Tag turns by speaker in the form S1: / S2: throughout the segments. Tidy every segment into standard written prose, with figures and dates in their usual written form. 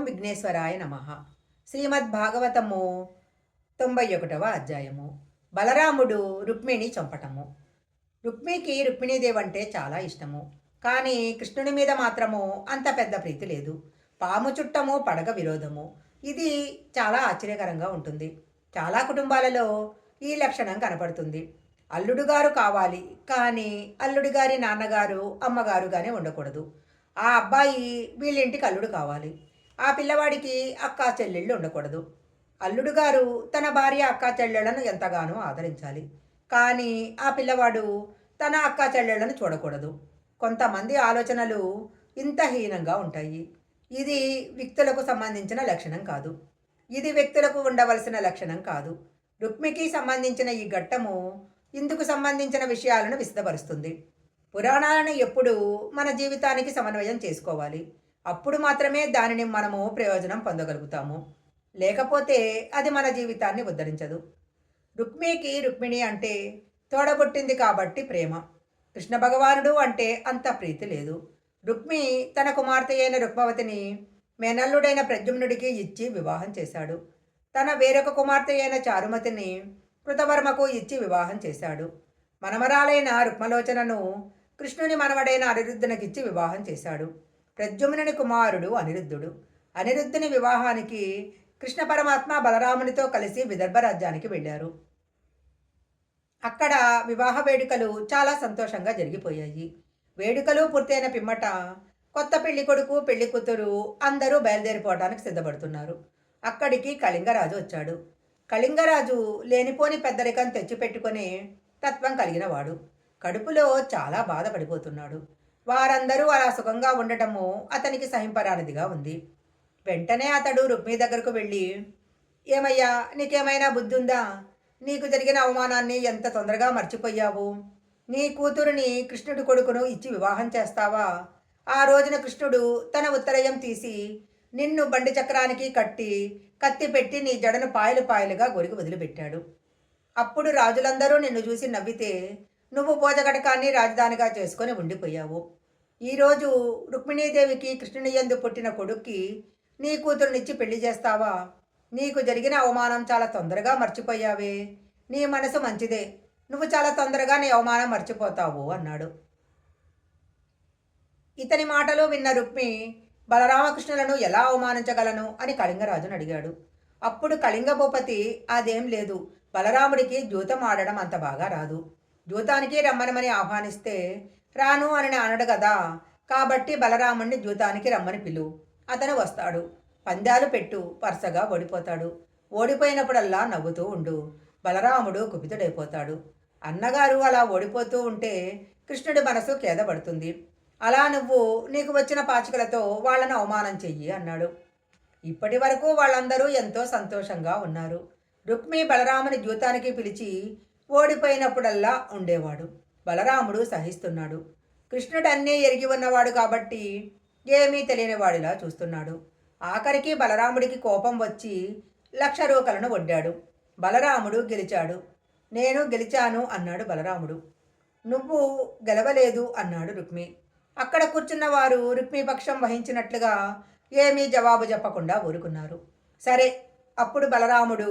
S1: విఘ్నేశ్వరాయ నమః. శ్రీమద్భాగవతము 91వ అధ్యాయము. బలరాముడు రుక్మిణి చంపటము. రుక్మిణీదేవి అంటే చాలా ఇష్టము. కానీ కృష్ణుని మీద మాత్రము అంత పెద్ద ప్రీతి లేదు. పాము చుట్టము పడగ విరోధము. ఇది చాలా ఆశ్చర్యకరంగా ఉంటుంది. చాలా కుటుంబాలలో ఈ లక్షణం కనపడుతుంది. అల్లుడు గారు కావాలి, కానీ అల్లుడి గారి నాన్నగారు అమ్మగారుగానే ఉండకూడదు. ఆ అబ్బాయి వీళ్ళింటికి అల్లుడు కావాలి. ఆ పిల్లవాడికి అక్కా చెల్లెళ్ళు ఉండకూడదు. అల్లుడు గారు తన భార్య అక్కా చెల్లెళ్లను ఎంతగానో ఆదరించాలి. కానీ ఆ పిల్లవాడు తన అక్కా చెల్లెళ్లను చూడకూడదు. కొంతమంది ఆలోచనలు ఇంత హీనంగా ఉంటాయి. ఇది వ్యక్తులకు సంబంధించిన లక్షణం కాదు. ఇది వ్యక్తులకు ఉండవలసిన లక్షణం కాదు. రుక్మికి సంబంధించిన ఈ ఘట్టము ఇందుకు సంబంధించిన విషయాలను విశదపరుస్తుంది. పురాణాలను ఎప్పుడూ మన జీవితానికి సమన్వయం చేసుకోవాలి. అప్పుడు మాత్రమే దానిని మనము ప్రయోజనం పొందగలుగుతాము. లేకపోతే అది మన జీవితాన్ని ఉద్ధరించదు. రుక్మిణి అంటే తోడబుట్టింది కాబట్టి ప్రేమ. కృష్ణ భగవానుడు అంటే అంత ప్రీతి లేదు. రుక్మి తన కుమార్తె అయిన రుక్మవతిని మేనల్లుడైన ప్రద్యుమ్నుడికి ఇచ్చి వివాహం చేశాడు. తన వేరొక కుమార్తె అయిన చారుమతిని కృతవర్మకు ఇచ్చి వివాహం చేశాడు. మనమరాలైన రుక్మలోచనను కృష్ణుని మనవడైన అనిరుద్ధునికిచ్చి వివాహం చేశాడు. ప్రద్యుమ్నుని కుమారుడు అనిరుద్ధుడు. అనిరుద్ధుని వివాహానికి కృష్ణ పరమాత్మ బలరామునితో కలిసి విదర్భ రాజ్యానికి వెళ్ళారు. అక్కడ వివాహ వేడుకలు చాలా సంతోషంగా జరిగిపోయాయి. వేడుకలు పూర్తయిన పిమ్మట కొత్త పెళ్లి కొడుకు పెళ్లి కూతురు అందరూ బయలుదేరిపోవడానికి సిద్ధపడుతున్నారు. అక్కడికి కళింగరాజు వచ్చాడు. కళింగరాజు లేనిపోని పెద్దరికం తెచ్చిపెట్టుకునే తత్వం కలిగినవాడు. కడుపులో చాలా బాధపడిపోతున్నాడు. వారందరూ అలా సుఖంగా ఉండటము అతనికి సహింపరానిదిగా ఉంది. వెంటనే అతడు రుక్మి దగ్గరకు వెళ్ళి, ఏమయ్యా, నీకేమైనా బుద్ధి ఉందా? నీకు జరిగిన అవమానాన్ని ఎంత తొందరగా మర్చిపోయావు? నీ కూతురుని కృష్ణుడి కొడుకును ఇచ్చి వివాహం చేస్తావా? ఆ రోజున కృష్ణుడు తన ఉత్తరయం తీసి నిన్ను బండి చక్రానికి కట్టి కత్తి పెట్టి నీ జడను పాయలు పాయలుగా గొరికి వదిలిపెట్టాడు. అప్పుడు రాజులందరూ నిన్ను చూసి నవ్వితే నువ్వు భోజగటకాన్ని రాజధానిగా చేసుకొని ఉండిపోయావు. ఈరోజు రుక్మిణీదేవికి కృష్ణుని యందు పుట్టిన కొడుక్కి నీ కూతురునిచ్చి పెళ్లి చేస్తావా? నీకు జరిగిన అవమానం చాలా తొందరగా మర్చిపోయావే. నీ మనసు మంచిదే, నువ్వు చాలా తొందరగా నీ అవమానం మర్చిపోతావు అన్నాడు. ఇతని మాటలు విన్న రుక్మి బలరామకృష్ణులను ఎలా అవమానించగలను అని కళింగరాజును అడిగాడు. అప్పుడు కళింగ భూపతి, అదేం లేదు, బలరాముడికి జూతం ఆడడం అంత బాగా రాదు. జూతానికి రమ్మనమని ఆహ్వానిస్తే రాను అని అనడు కదా, కాబట్టి బలరాముడిని జూతానికి రమ్మని పిలు, అతను వస్తాడు. పందాలు పెట్టు, వరుసగా ఓడిపోతాడు. ఓడిపోయినప్పుడల్లా నవ్వుతూ ఉండు. బలరాముడు కుపితుడైపోతాడు. అన్నగారు అలా ఓడిపోతూ ఉంటే కృష్ణుడి మనసు ఖేదపడుతుంది. అలా నువ్వు నీకు వచ్చిన పాచికలతో వాళ్ళను అవమానం చెయ్యి అన్నాడు. ఇప్పటి వరకు వాళ్ళందరూ ఎంతో సంతోషంగా ఉన్నారు. రుక్మి బలరాముని జూతానికి పిలిచి ఓడిపోయినప్పుడల్లా ఉండేవాడు. బలరాముడు సహిస్తున్నాడు. కృష్ణుడు అన్నీ ఎరిగి ఉన్నవాడు కాబట్టి ఏమీ తెలియనివాడిలా చూస్తున్నాడు. ఆఖరికి బలరాముడికి కోపం వచ్చి 1,00,000 రూకలను వడ్డాడు. బలరాముడు గెలిచాడు. నేను గెలిచాను అన్నాడు బలరాముడు. నువ్వు గెలవలేదు అన్నాడు రుక్మి. అక్కడ కూర్చున్న వారు రుక్మి పక్షం వహించినట్లుగా ఏమీ జవాబు చెప్పకుండా ఊరుకున్నారు. సరే, అప్పుడు బలరాముడు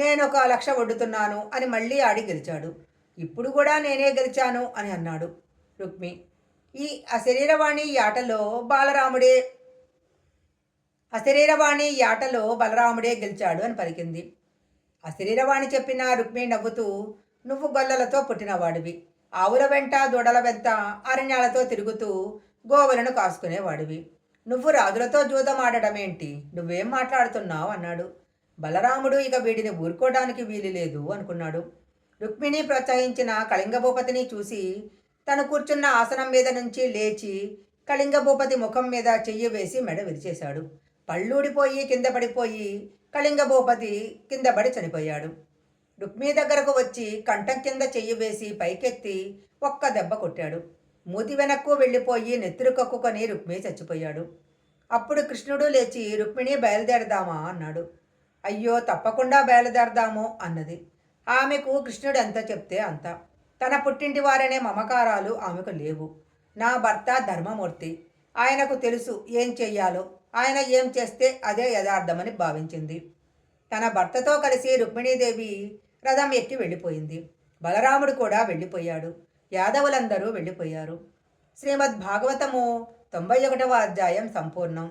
S1: నేను 1,00,000 వడ్డుతున్నాను అని మళ్ళీ ఆడి గెలిచాడు. ఇప్పుడు కూడా నేనే గెలిచాను అని అన్నాడు రుక్మి. ఈ అశరీరవాణి ఆటలో బలరాముడే గెలిచాడు అని పలికింది. అశరీరవాణి చెప్పిన రుక్మి నవ్వుతూ, నువ్వు గొల్లలతో పుట్టినవాడివి, ఆవుల వెంట దూడల వెంట అరణ్యాలతో తిరుగుతూ గోవులను కాసుకునేవాడివి. నువ్వు రాజులతో జూదం ఆడటమేంటి? నువ్వేం మాట్లాడుతున్నావు అన్నాడు. బలరాముడు ఇక వీడిని ఊరుకోవడానికి వీలు లేదు అనుకున్నాడు. రుక్మిణి ప్రోత్సహించిన కళింగ భూపతిని చూసి తను కూర్చున్న ఆసనం మీద నుంచి లేచి కళింగ భూపతి ముఖం మీద చెయ్యి వేసి మెడ విరిచేశాడు. పళ్ళూడిపోయి కింద పడిపోయి కళింగ భూపతి కింద పడి చనిపోయాడు. రుక్మి దగ్గరకు వచ్చి కంఠం కింద చెయ్యి వేసి పైకెత్తి ఒక్క దెబ్బ కొట్టాడు. మూతి వెనక్కు వెళ్ళిపోయి నెత్తురు కక్కుకొని రుక్మి చచ్చిపోయాడు. అప్పుడు కృష్ణుడు లేచి రుక్మిణి బయలుదేరదామా అన్నాడు. అయ్యో, తప్పకుండా బయలుదేరదాము అన్నది. ఆమెకు కృష్ణుడు ఎంత చెప్తే అంత. తన పుట్టింటి వారనే మమకారాలు ఆమెకు లేవు. నా భర్త ధర్మమూర్తి, ఆయనకు తెలుసు ఏం చెయ్యాలో. ఆయన ఏం చేస్తే అదే యథార్థమని భావించింది. తన భర్తతో కలిసి రుక్మిణీదేవి రథం ఎక్కి వెళ్ళిపోయింది. బలరాముడు కూడా వెళ్ళిపోయాడు. యాదవులందరూ వెళ్ళిపోయారు. శ్రీమద్ భాగవతము 91వ అధ్యాయం సంపూర్ణం.